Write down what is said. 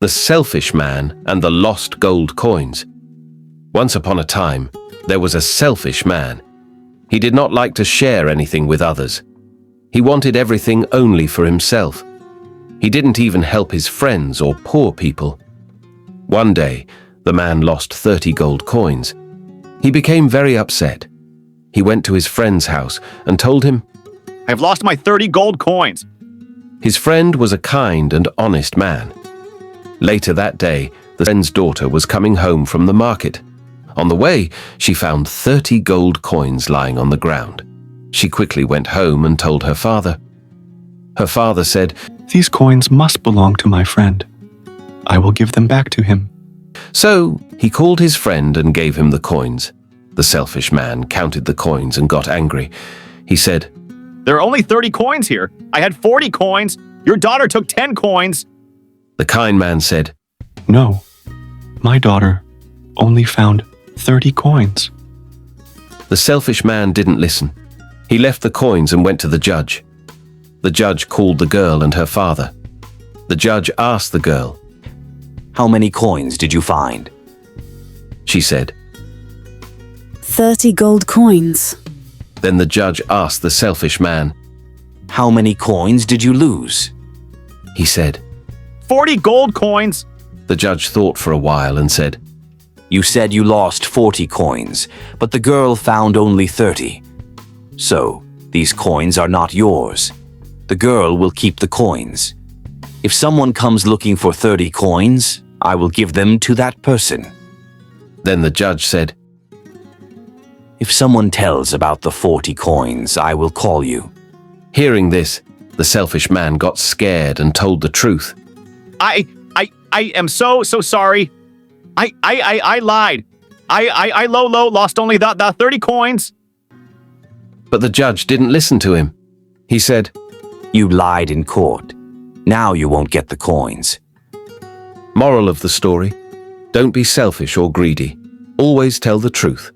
The Selfish Man and the Lost Gold Coins. Once upon a time, there was a selfish man. He did not like to share anything with others. He wanted everything only for himself. He didn't even help his friends or poor people. One day, the man lost 30 gold coins. He became very upset. He went to his friend's house and told him, "I've lost my 30 gold coins." His friend was a kind and honest man. Later that day, the friend's daughter was coming home from the market. On the way, she found 30 gold coins lying on the ground. She quickly went home and told her father. Her father said, "These coins must belong to my friend. I will give them back to him." So he called his friend and gave him the coins. The selfish man counted the coins and got angry. He said, "There are only 30 coins here. I had 40 coins. Your daughter took 10 coins. The kind man said, "No, my daughter only found 30 coins." The selfish man didn't listen. He left the coins and went to the judge. The judge called the girl and her father. The judge asked the girl. "How many coins did you find?" She said. 30 gold coins. Then the judge asked the selfish man. "How many coins did you lose?" He said. 40 gold coins. The judge thought for a while and said, "You said you lost 40 coins, but the girl found only 30. So, these coins are not yours. The girl will keep the coins. If someone comes looking for 30 coins, I will give them to that person." Then the judge said, "If someone tells about the 40 coins, I will call you." Hearing this, the selfish man got scared and told the truth. I am so sorry. I lied. I lost only the 30 coins." But the judge didn't listen to him. He said, "You lied in court. Now you won't get the coins." Moral of the story, don't be selfish or greedy. Always tell the truth.